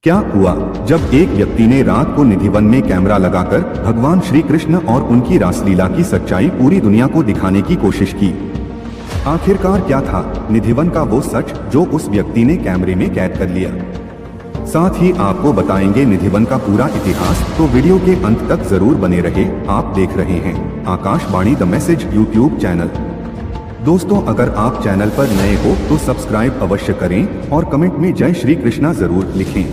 क्या हुआ जब एक व्यक्ति ने रात को निधिवन में कैमरा लगाकर भगवान श्री कृष्ण और उनकी रासलीला की सच्चाई पूरी दुनिया को दिखाने की कोशिश की। आखिरकार क्या था निधिवन का वो सच जो उस व्यक्ति ने कैमरे में कैद कर लिया। साथ ही आपको बताएंगे निधिवन का पूरा इतिहास, तो वीडियो के अंत तक जरूर बने रहे। आप देख रहे हैं Akashvani the message YouTube channel. दोस्तों, अगर आप चैनल पर नए हो तो सब्सक्राइब अवश्य करें और कमेंट में जय श्री कृष्णा जरूर लिखें।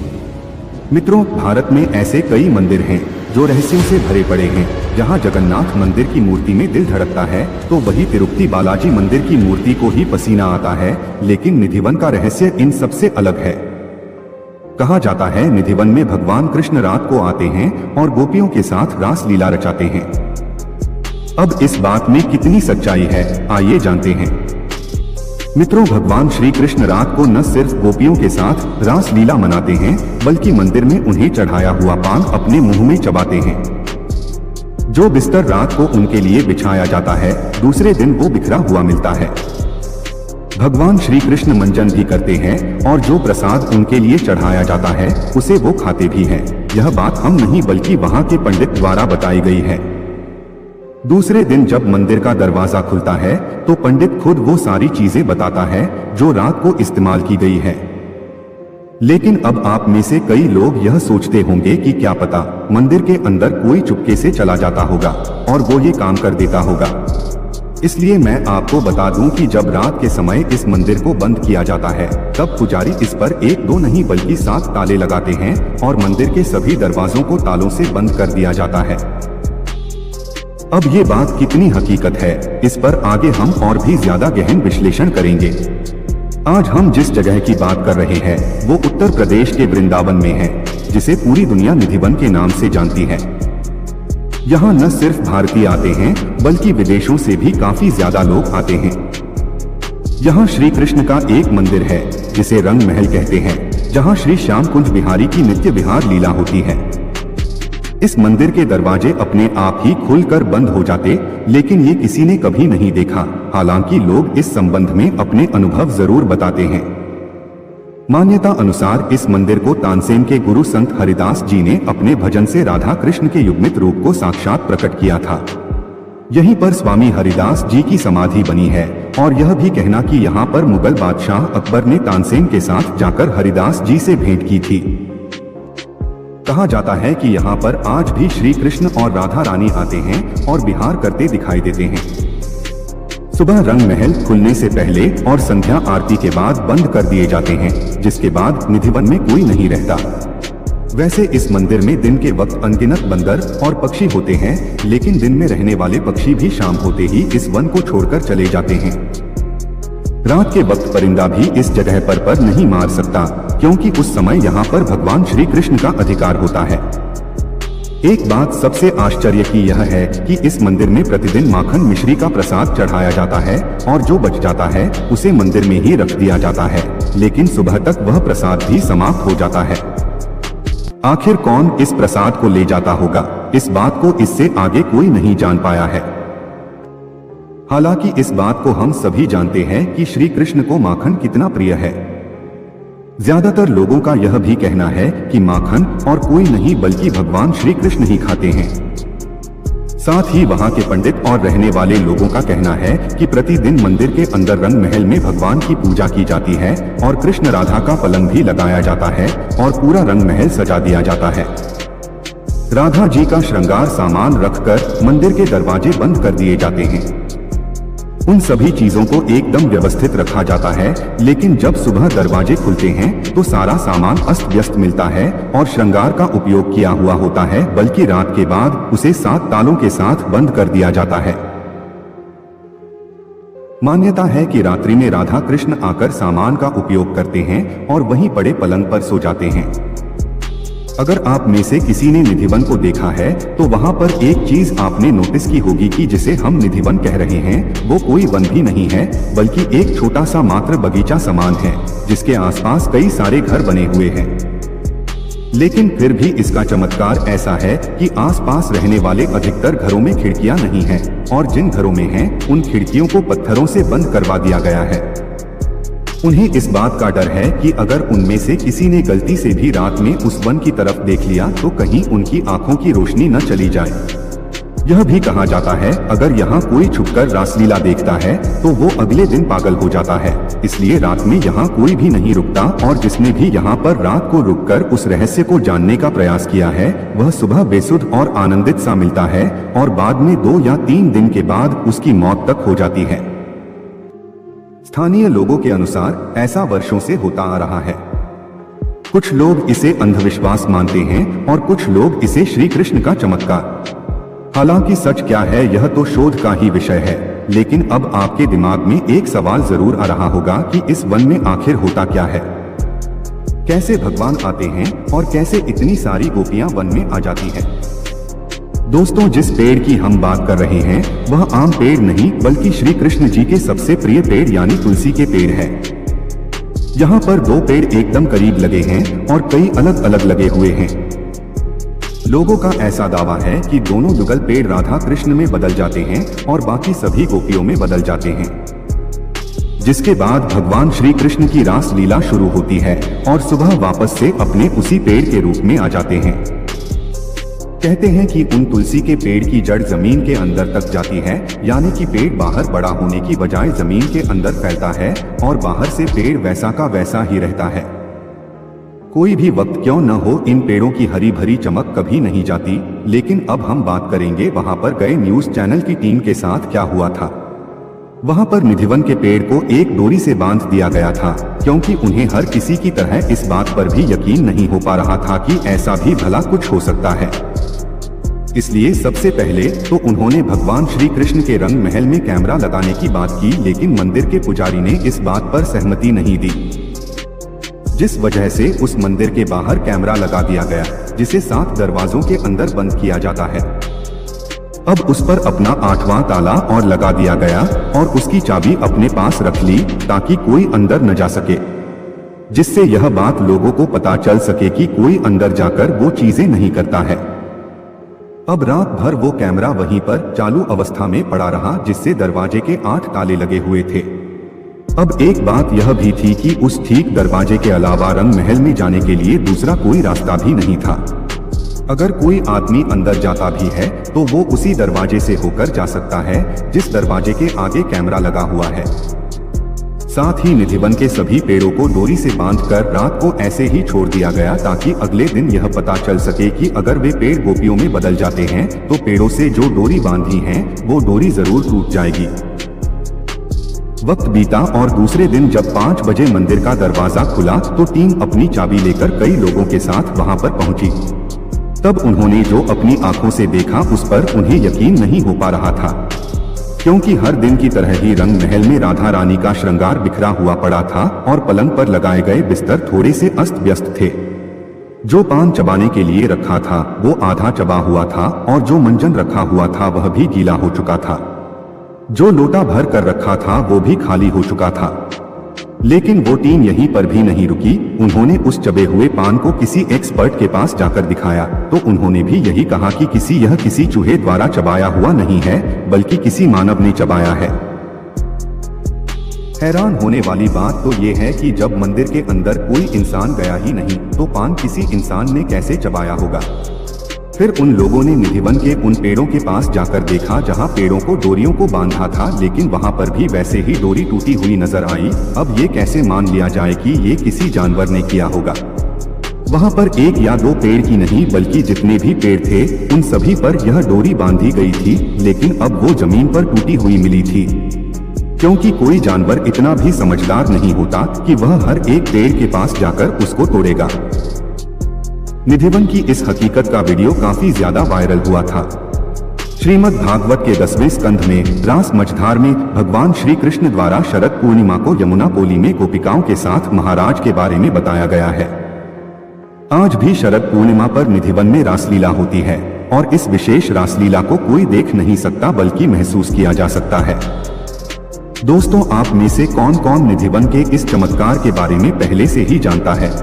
मित्रों, भारत में ऐसे कई मंदिर हैं जो रहस्यों से भरे पड़े हैं। जहां जगन्नाथ मंदिर की मूर्ति में दिल धड़कता है तो वही तिरुपति बालाजी मंदिर की मूर्ति को ही पसीना आता है। लेकिन निधिवन का रहस्य इन सबसे अलग है। कहा जाता है निधिवन में भगवान कृष्ण रात को आते हैं और गोपियों के साथ रास लीला रचाते हैं। अब इस बात में कितनी सच्चाई है, आइए जानते हैं। मित्रों, भगवान श्री कृष्ण रात को न सिर्फ गोपियों के साथ रास लीला मनाते हैं बल्कि मंदिर में उन्हें चढ़ाया हुआ पान अपने मुंह में चबाते हैं। जो बिस्तर रात को उनके लिए बिछाया जाता है दूसरे दिन वो बिखरा हुआ मिलता है। भगवान श्री कृष्ण मंजन भी करते हैं और जो प्रसाद उनके लिए चढ़ाया जाता है उसे वो खाते भी हैं। यह बात हम नहीं बल्कि वहाँ के पंडित द्वारा बताई गई है। दूसरे दिन जब मंदिर का दरवाजा खुलता है तो पंडित खुद वो सारी चीजें बताता है जो रात को इस्तेमाल की गई है। लेकिन अब आप में से कई लोग यह सोचते होंगे कि क्या पता मंदिर के अंदर कोई चुपके से चला जाता होगा और वो ये काम कर देता होगा। इसलिए मैं आपको बता दूं कि जब रात के समय इस मंदिर को बंद किया जाता है तब पुजारी इस पर 1-2 नहीं बल्कि 7 ताले लगाते हैं और मंदिर के सभी दरवाजों को तालों से बंद कर दिया जाता है। अब ये बात कितनी हकीकत है, इस पर आगे हम और भी ज्यादा गहन विश्लेषण करेंगे। आज हम जिस जगह की बात कर रहे हैं वो उत्तर प्रदेश के वृंदावन में है, जिसे पूरी दुनिया निधिवन के नाम से जानती है। यहाँ न सिर्फ भारतीय आते हैं बल्कि विदेशों से भी काफी ज्यादा लोग आते हैं। यहाँ श्री कृष्ण का एक मंदिर है जिसे रंग महल कहते हैं, जहाँ श्री श्याम कुंज बिहारी की नित्य विहार लीला होती है। इस मंदिर के दरवाजे अपने आप ही खुलकर बंद हो जाते, लेकिन ये किसी ने कभी नहीं देखा। हालांकि लोग इस संबंध में अपने अनुभव जरूर बताते हैं। मान्यता अनुसार इस मंदिर को तानसेन के गुरु संत हरिदास जी ने अपने भजन से राधा कृष्ण के युग्मित रूप को साक्षात प्रकट किया था। यहीं पर स्वामी हरिदास जी की समाधि बनी है और यह भी कहना कि यहाँ पर मुगल बादशाह अकबर ने तानसेन के साथ जाकर हरिदास जी से भेंट की थी। कहा जाता है कि यहाँ पर आज भी श्री कृष्ण और राधा रानी आते हैं और विहार करते दिखाई देते हैं। सुबह रंग महल खुलने से पहले और संध्या आरती के बाद बंद कर दिए जाते हैं, जिसके बाद निधिवन में कोई नहीं रहता। वैसे इस मंदिर में दिन के वक्त अनगिनत बंदर और पक्षी होते हैं, लेकिन दिन में रहने वाले पक्षी भी शाम होते ही इस वन को छोड़कर चले जाते हैं। रात के वक्त परिंदा भी इस जगह पर नहीं मार सकता, क्योंकि उस समय यहाँ पर भगवान श्री कृष्ण का अधिकार होता है। एक बात सबसे आश्चर्य की यह है कि इस मंदिर में प्रतिदिन माखन मिश्री का प्रसाद चढ़ाया जाता है और जो बच जाता है उसे मंदिर में ही रख दिया जाता है, लेकिन सुबह तक वह प्रसाद भी समाप्त हो जाता है। आखिर कौन इस प्रसाद को ले जाता होगा, इस बात को इससे आगे कोई नहीं जान पाया है। हालांकि इस बात को हम सभी जानते हैं कि श्री कृष्ण को माखन कितना प्रिय है। ज्यादातर लोगों का यह भी कहना है कि माखन और कोई नहीं बल्कि भगवान श्री कृष्ण ही खाते हैं। साथ ही वहाँ के पंडित और रहने वाले लोगों का कहना है कि प्रतिदिन मंदिर के अंदर रंग महल में भगवान की पूजा की जाती है और कृष्ण राधा का पलंग भी लगाया जाता है और पूरा रंग महल सजा दिया जाता है। राधा जी का श्रृंगार सामान रखकर मंदिर के दरवाजे बंद कर दिए जाते हैं। उन सभी चीजों को एकदम व्यवस्थित रखा जाता है, लेकिन जब सुबह दरवाजे खुलते हैं तो सारा सामान अस्त व्यस्त मिलता है और श्रृंगार का उपयोग किया हुआ होता है, बल्कि रात के बाद उसे 7 तालों के साथ बंद कर दिया जाता है। मान्यता है कि रात्रि में राधा कृष्ण आकर सामान का उपयोग करते हैं और वहीं पड़े पलंग पर सो जाते हैं। अगर आप में से किसी ने निधिवन को देखा है तो वहाँ पर एक चीज आपने नोटिस की होगी कि जिसे हम निधिवन कह रहे हैं वो कोई वन भी नहीं है बल्कि एक छोटा सा मात्र बगीचा समान है, जिसके आसपास कई सारे घर बने हुए हैं। लेकिन फिर भी इसका चमत्कार ऐसा है कि आसपास रहने वाले अधिकतर घरों में खिड़कियां नहीं हैं और जिन घरों में हैं उन खिड़कियों को पत्थरों से बंद करवा दिया गया है। उन्हें इस बात का डर है कि अगर उनमें से किसी ने गलती से भी रात में उस वन की तरफ देख लिया तो कहीं उनकी आंखों की रोशनी न चली जाए। यह भी कहा जाता है अगर यहाँ कोई छुपकर रासलीला देखता है तो वो अगले दिन पागल हो जाता है, इसलिए रात में यहाँ कोई भी नहीं रुकता और जिसने भी यहाँ पर रात को रुककर उस रहस्य को जानने का प्रयास किया है वह सुबह बेसुध और आनंदित सा मिलता है और बाद में 2 या 3 दिन के बाद उसकी मौत तक हो जाती है। स्थानीय लोगों के अनुसार ऐसा वर्षों से होता आ रहा है। कुछ लोग इसे अंधविश्वास मानते हैं और कुछ लोग इसे श्री कृष्ण का चमत्कार। हालांकि सच क्या है यह तो शोध का ही विषय है, लेकिन अब आपके दिमाग में एक सवाल जरूर आ रहा होगा कि इस वन में आखिर होता क्या है, कैसे भगवान आते हैं और कैसे इतनी सारी गोपियां वन में आ जाती हैं। दोस्तों, जिस पेड़ की हम बात कर रहे हैं वह आम पेड़ नहीं बल्कि श्री कृष्ण जी के सबसे प्रिय पेड़ यानी तुलसी के पेड़ है। यहाँ पर 2 पेड़ एकदम करीब लगे हैं और कई अलग अलग लगे हुए हैं। लोगों का ऐसा दावा है कि दोनों युगल पेड़ राधा कृष्ण में बदल जाते हैं और बाकी सभी गोपियों में बदल जाते हैं, जिसके बाद भगवान श्री कृष्ण की रास लीला शुरू होती है और सुबह वापस से अपने उसी पेड़ के रूप में आ जाते हैं। कहते हैं कि उन तुलसी के पेड़ की जड़ जमीन के अंदर तक जाती है, यानी कि पेड़ बाहर बड़ा होने की बजाय जमीन के अंदर फैलता है और बाहर से पेड़ वैसा का वैसा ही रहता है। कोई भी वक्त क्यों न हो इन पेड़ों की हरी भरी चमक कभी नहीं जाती। लेकिन अब हम बात करेंगे वहां पर गए न्यूज चैनल की टीम के साथ क्या हुआ था। वहां पर निधिवन के पेड़ को एक डोरी से बांध दिया गया था क्योंकि उन्हें हर किसी की तरह इस बात पर भी यकीन नहीं हो पा रहा था कि ऐसा भी भला कुछ हो सकता है। इसलिए सबसे पहले तो उन्होंने भगवान श्री कृष्ण के रंग महल में कैमरा लगाने की बात की, लेकिन मंदिर के पुजारी ने इस बात पर सहमति नहीं दी, जिस वजह से उस मंदिर के बाहर कैमरा लगा दिया गया जिसे 7 दरवाजों के अंदर बंद किया जाता है। अब उस पर अपना 8वां ताला और लगा दिया गया और उसकी चाबी अपने पास रख ली ताकि कोई अंदर न जा सके, जिससे यह बात लोगों को पता चल सके कि कोई अंदर जाकर वो चीजें नहीं करता है। अब रात भर वो कैमरा वहीं पर चालू अवस्था में पड़ा रहा, जिससे दरवाजे के 8 ताले लगे हुए थे। अब एक बात यह भी थी कि उस ठीक दरवाजे के अलावा रंग महल में जाने के लिए दूसरा कोई रास्ता भी नहीं था। अगर कोई आदमी अंदर जाता भी है तो वो उसी दरवाजे से होकर जा सकता है जिस दरवाजे के आगे कैमरा लगा हुआ है। साथ ही निधिवन के सभी पेड़ों को डोरी से बांधकर रात को ऐसे ही छोड़ दिया गया ताकि अगले दिन यह पता चल सके कि अगर वे पेड़ गोपियों में बदल जाते हैं तो पेड़ों से जो डोरी बांधी है वो डोरी जरूर टूट जाएगी। वक्त बीता और दूसरे दिन जब 5 बजे मंदिर का दरवाजा खुला तो टीम अपनी चाबी लेकर कई लोगों के साथ वहां पर पहुंची। तब उन्होंने जो अपनी आंखों से देखा उस पर उन्हें यकीन नहीं हो पा रहा था, क्योंकि हर दिन की तरह ही रंग महल में राधा रानी का श्रृंगार बिखरा हुआ पड़ा था और पलंग पर लगाए गए बिस्तर थोड़े से अस्त व्यस्त थे। जो पान चबाने के लिए रखा था वो आधा चबा हुआ था और जो मंजन रखा हुआ था वह भी गीला हो चुका था। जो लोटा भर कर रखा था वो भी खाली हो चुका था। लेकिन वो टीम यहीं पर भी नहीं रुकी। उन्होंने उस चबे हुए पान को किसी एक्सपर्ट के पास जाकर दिखाया तो उन्होंने भी यही कहा कि यह किसी चूहे द्वारा चबाया हुआ नहीं है बल्कि किसी मानव ने चबाया है। हैरान होने वाली बात तो ये है कि जब मंदिर के अंदर कोई इंसान गया ही नहीं तो पान किसी इंसान ने कैसे चबाया होगा। फिर उन लोगों ने निधिवन के उन पेड़ों के पास जाकर देखा जहां पेड़ों को डोरियों को बांधा था, लेकिन वहां पर भी वैसे ही डोरी टूटी हुई नजर आई। अब ये कैसे मान लिया जाए कि ये किसी जानवर ने किया होगा। वहां पर 1 या 2 पेड़ की नहीं बल्कि जितने भी पेड़ थे उन सभी पर यह डोरी बांधी गई थी, लेकिन अब वो जमीन पर टूटी हुई मिली थी, क्योंकि कोई जानवर इतना भी समझदार नहीं होता कि वह हर एक पेड़ के पास जाकर उसको तोड़ेगा। निधिवन की इस हकीकत का वीडियो काफी ज्यादा वायरल हुआ था। श्रीमद् भागवत के 10वें स्कंध में रास मझधार में भगवान श्री कृष्ण द्वारा शरद पूर्णिमा को यमुना पोली में गोपिकाओं के साथ महाराज के बारे में बताया गया है। आज भी शरद पूर्णिमा पर निधिवन में रासलीला होती है और इस विशेष रासलीला को कोई देख नहीं सकता बल्कि महसूस किया जा सकता है। दोस्तों, आप में से कौन कौन निधिवन के इस चमत्कार के बारे में पहले से ही जानता है?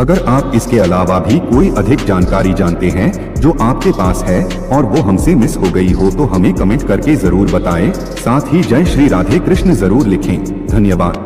अगर आप इसके अलावा भी कोई अधिक जानकारी जानते हैं जो आपके पास है और वो हमसे मिस हो गई हो तो हमें कमेंट करके जरूर बताएं। साथ ही जय श्री राधे कृष्ण जरूर लिखें। धन्यवाद।